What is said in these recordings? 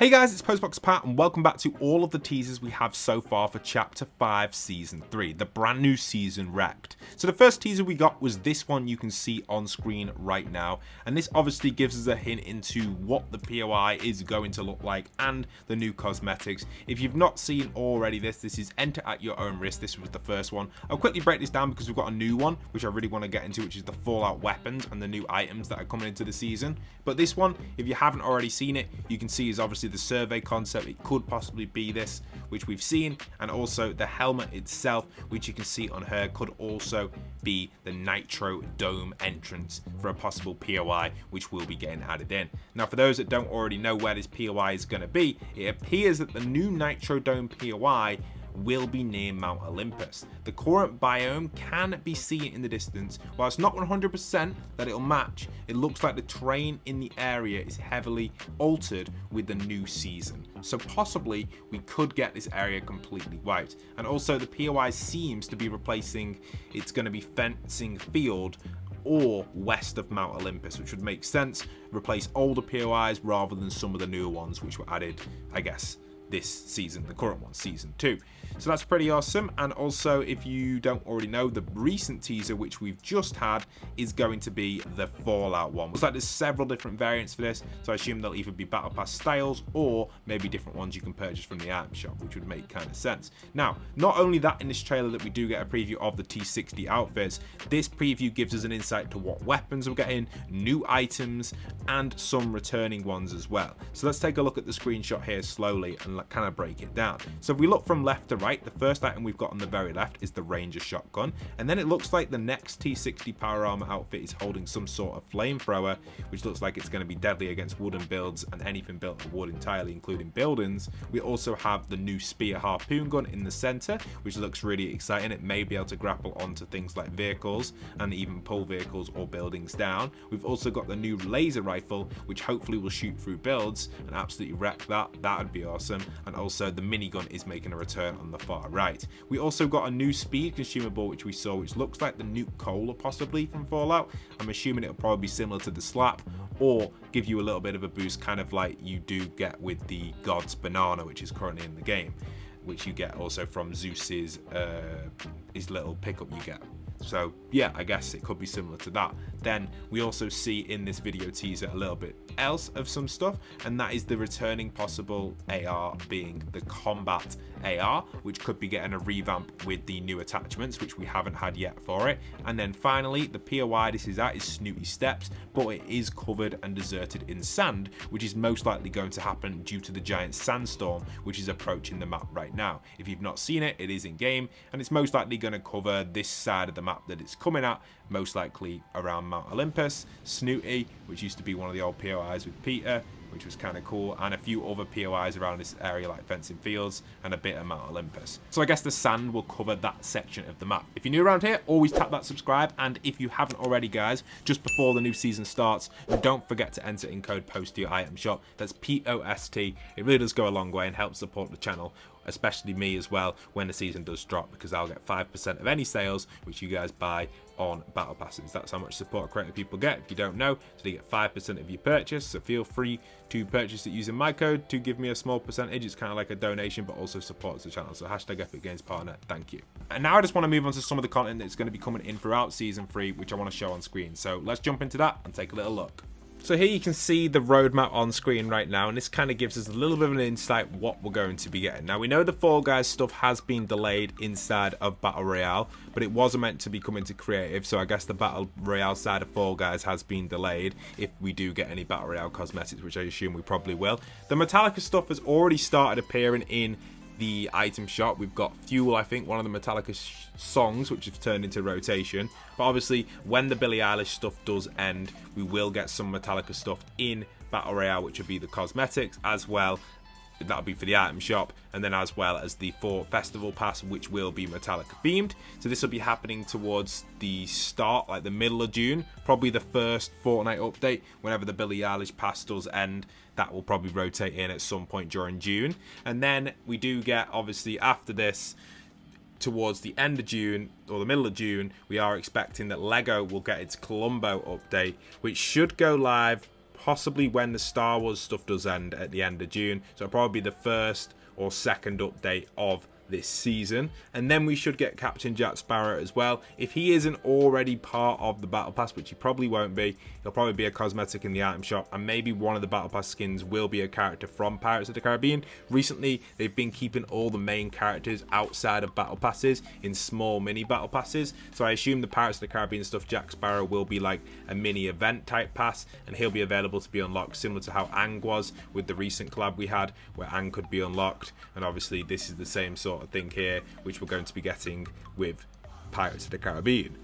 Hey guys, it's Postbox Pat and welcome back to all of the teasers we have so far for Chapter 5 Season 3, the brand new season wrecked. So the first teaser we got was this one you can see on screen right now, and this obviously gives us a hint into what the POI is going to look like and the new cosmetics. If you've not seen already this is Enter at Your Own Risk. This was the first one. I'll quickly break this down because we've got a new one which I really want to get into, which is the Fallout weapons and the new items that are coming into the season. But this one, if you haven't already seen it, you can see is obviously the survey concept. It could possibly be this, which we've seen, and also the helmet itself, which you can see on her, could also be the Nitro Dome entrance for a possible POI, which will be getting added in. Now, for those that don't already know where this POI is going to be, it appears that the new Nitro Dome POI will be near Mount Olympus. The current biome can be seen in the distance. While it's not 100% that it'll match, it looks like the terrain in the area is heavily altered with the new season. So possibly we could get this area completely wiped. And also the POI seems to be replacing, it's going to be fencing field or west of Mount Olympus, which would make sense. Replace older POIs rather than some of the newer ones which were added, I guess, this season, the current one, season 2. So that's pretty awesome. And also, if you don't already know, the recent teaser which we've just had is going to be the Fallout one. Looks like there's several different variants for this, so I assume they'll either be battle pass styles or maybe different ones you can purchase from the item shop, which would make kind of sense. Now, not only that, in this trailer that we do get a preview of the T60 outfits, this preview gives us an insight to what weapons we're getting, new items, and some returning ones as well. So let's take a look at the screenshot here slowly and kind of break it down. So if we look from left to right, the first item we've got on the very left is the Ranger shotgun, and then it looks like the next T60 power armor outfit is holding some sort of flamethrower, which looks like it's going to be deadly against wooden builds and anything built of wood entirely, including buildings. We also have the new spear harpoon gun in the center, which looks really exciting. It may be able to grapple onto things like vehicles and even pull vehicles or buildings down. We've also got the new laser rifle, which hopefully will shoot through builds and absolutely wreck that. That would be awesome. And also the minigun is making a return on the far right. We also got a new speed consumable which we saw, which looks like the nuke cola possibly from Fallout. I'm assuming it'll probably be similar to the slap or give you a little bit of a boost, kind of like you do get with the God's banana, which is currently in the game, which you get also from Zeus's his little pickup you get. So yeah, I guess it could be similar to that. Then we also see in this video teaser a little bit else of some stuff, and that is the returning possible AR being the combat AR, which could be getting a revamp with the new attachments, which we haven't had yet for it. And then finally, the POI this is at is Snooty Steps, but it is covered and deserted in sand, which is most likely going to happen due to the giant sandstorm which is approaching the map right now. If you've not seen it, it is in game, and it's most likely going to cover this side of the map that it's coming at, most likely around Mount Olympus, Snooty, which used to be one of the old POIs with Peter, which was kind of cool, and a few other POIs around this area like fencing fields and a bit of Mount Olympus. So I guess the sand will cover that section of the map. If you're new around here, always tap that subscribe, and if you haven't already, guys, just before the new season starts, don't forget to enter in code POST to your item shop. That's POST. It really does go a long way and help support the channel, especially me as well, when the season does drop, because I'll get 5% of any sales which you guys buy on battle passes. That's how much support creative people get. If you don't know, so they get 5% of your purchase, so feel free to purchase it using my code to give me a small percentage. It's kind of like a donation, but also supports the channel. So hashtag Epic Games Partner, thank you. And now I just want to move on to some of the content that's going to be coming in throughout season 3, which I want to show on screen. So let's jump into that and take a little look. So here you can see the roadmap on screen right now, and this kind of gives us a little bit of an insight what we're going to be getting. Now, we know the Fall Guys stuff has been delayed inside of Battle Royale, but it wasn't meant to be coming to creative, so I guess the Battle Royale side of Fall Guys has been delayed if we do get any Battle Royale cosmetics, which I assume we probably will. The Metallica stuff has already started appearing in the item shop. We've got Fuel, I think, one of the Metallica songs, which have turned into rotation. But obviously, when the Billie Eilish stuff does end, we will get some Metallica stuff in Battle Royale, which will be the cosmetics as well. That'll be for the item shop, and then as well as the festival pass, which will be Metallica themed. So this will be happening towards the start, like the middle of June, probably the first Fortnite update. Whenever the Billie Eilish pass does end, that will probably rotate in at some point during June. And then we do get, obviously after this, towards the end of June or the middle of June, we are expecting that Lego will get its Colombo update, which should go live possibly when the Star Wars stuff does end at the end of June. So it'll probably be the first or second update of this season, and then we should get Captain Jack Sparrow as well. If he isn't already part of the Battle Pass, which he probably won't be, he'll probably be a cosmetic in the item shop, and maybe one of the Battle Pass skins will be a character from Pirates of the Caribbean. Recently, they've been keeping all the main characters outside of Battle Passes in small mini Battle Passes, so I assume the Pirates of the Caribbean stuff, Jack Sparrow, will be like a mini event type pass, and he'll be available to be unlocked similar to how Aang was with the recent collab we had, where Aang could be unlocked, and obviously this is the same sort of thing here, which we're going to be getting with Pirates of the Caribbean.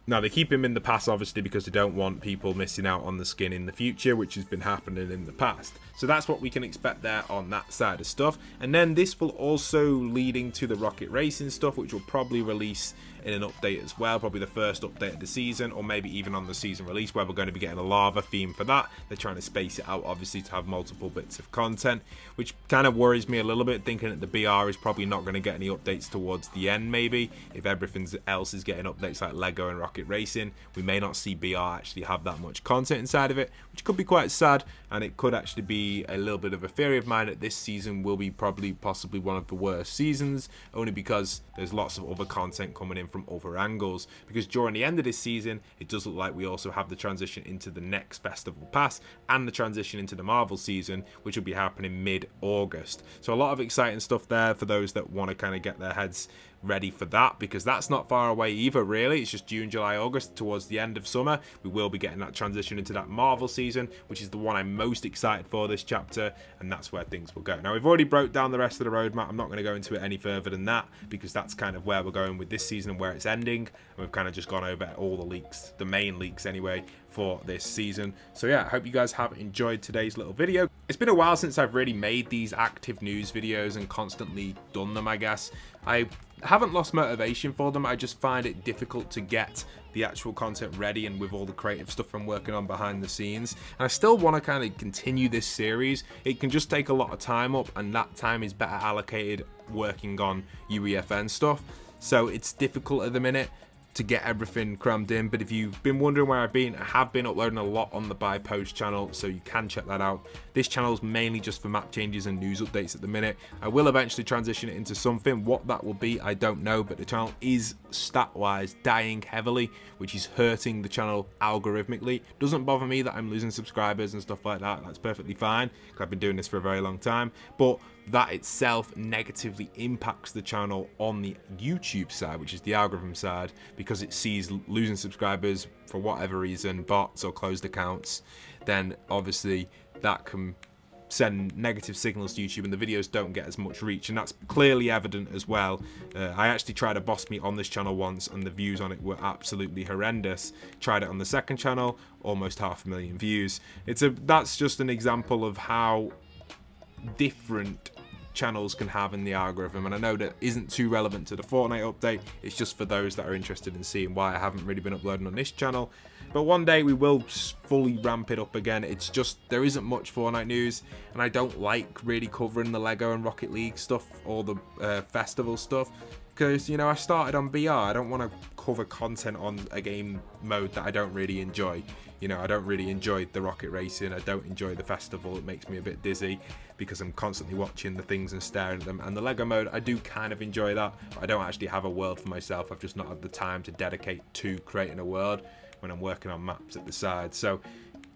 Now, they keep him in the pass, obviously, because they don't want people missing out on the skin in the future, which has been happening in the past. So that's what we can expect there on that side of stuff. And then this will also leading to the rocket racing stuff, which will probably release in an update as well, probably the first update of the season, or maybe even on the season release, where we're going to be getting a lava theme for that. They're trying to space it out, obviously, to have multiple bits of content, which kind of worries me a little bit, thinking that the BR is probably not going to get any updates towards the end, maybe. If everything else is getting updates like Lego and Rocket Racing, we may not see BR actually have that much content inside of it, which could be quite sad, and it could actually be a little bit of a theory of mine that this season will be possibly one of the worst seasons, only because there's lots of other content coming in from other angles, because during the end of this season it does look like we also have the transition into the next festival pass and the transition into the Marvel season, which will be happening mid-August. So a lot of exciting stuff there for those that want to kind of get their heads ready for that, because that's not far away either, really. It's just June, July, August, towards the end of summer. We will be getting that transition into that Marvel season, which is the one I'm most excited for this chapter, and that's where things will go. Now, we've already broke down the rest of the roadmap. I'm not going to go into it any further than that, because that's kind of where we're going with this season and where it's ending, and we've kind of just gone over all the leaks, the main leaks anyway, for this season. So yeah, I hope you guys have enjoyed today's little video. It's been a while since I've really made these active news videos and constantly done them, I guess. I haven't lost motivation for them, I just find it difficult to get the actual content ready, and with all the creative stuff I'm working on behind the scenes. And I still want to kind of continue this series. It can just take a lot of time up, and that time is better allocated working on UEFN stuff. So it's difficult at the minute to get everything crammed in, but if you've been wondering where I've been, I have been uploading a lot on the By Post channel, so you can check that out. This channel is mainly just for map changes and news updates at the minute. I will eventually transition it into something. What that will be, I don't know, but the channel is stat-wise dying heavily, which is hurting the channel algorithmically. Doesn't bother me that I'm losing subscribers and stuff like that. That's perfectly fine, because I've been doing this for a very long time, but that itself negatively impacts the channel on the YouTube side, which is the algorithm side, because it sees losing subscribers for whatever reason, bots or closed accounts. Then obviously that can send negative signals to YouTube, and the videos don't get as much reach, and that's clearly evident as well. I actually tried a boss meet on this channel once, and the views on it were absolutely horrendous. Tried it on the second channel, almost 500,000 views. That's just an example of how different channels can have in the algorithm, and I know that isn't too relevant to the Fortnite update. It's just for those that are interested in seeing why I haven't really been uploading on this channel. But one day we will fully ramp it up again. It's just there isn't much Fortnite news, and I don't like really covering the Lego and Rocket League stuff or the festival stuff, because, you know, I started on BR. I don't want to cover content on a game mode that I don't really enjoy. You know, I don't really enjoy the rocket racing. I don't enjoy the festival. It makes me a bit dizzy because I'm constantly watching the things and staring at them. And the Lego mode, I do kind of enjoy that, but I don't actually have a world for myself. I've just not had the time to dedicate to creating a world when I'm working on maps at the side. So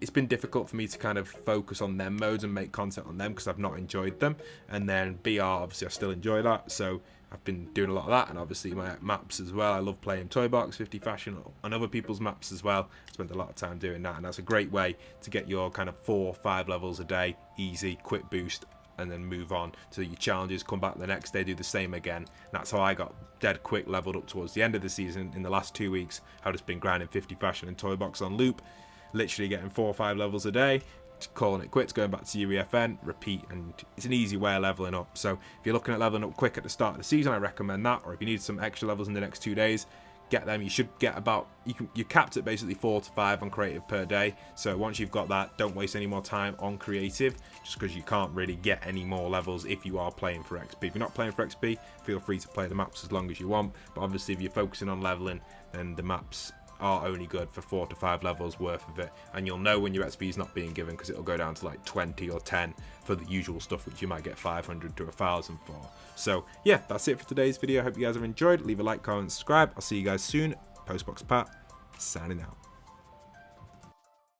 it's been difficult for me to kind of focus on them modes and make content on them because I've not enjoyed them. And then BR, obviously, I still enjoy that. So I've been doing a lot of that, and obviously my maps as well. I love playing Toy Box, 50 Fashion, and other people's maps as well. I spend a lot of time doing that, and that's a great way to get your kind of 4 or 5 levels a day, easy, quick boost, and then move on to your challenges, come back the next day, do the same again. And that's how I got dead quick leveled up towards the end of the season. In the last 2 weeks, I've just been grinding 50 Fashion and Toy Box on loop, literally getting 4 or 5 levels a day, calling it quits, going back to UEFN, repeat, and it's an easy way of leveling up. So if you're looking at leveling up quick at the start of the season, I recommend that. Or if you need some extra levels in the next 2 days, get them. You should get about, you're capped at basically 4 to 5 on creative per day. So once you've got that, don't waste any more time on creative, just because you can't really get any more levels if you are playing for XP. If you're not playing for XP, feel free to play the maps as long as you want, but obviously if you're focusing on leveling, then the maps are only good for 4 to 5 levels worth of it, and you'll know when your XP is not being given because it'll go down to like 20 or 10 for the usual stuff, which you might get 500 to 1,000 for. So yeah, that's it for today's video. I hope you guys have enjoyed. Leave a like, comment, subscribe. I'll see you guys soon. Postbox Pat, signing out.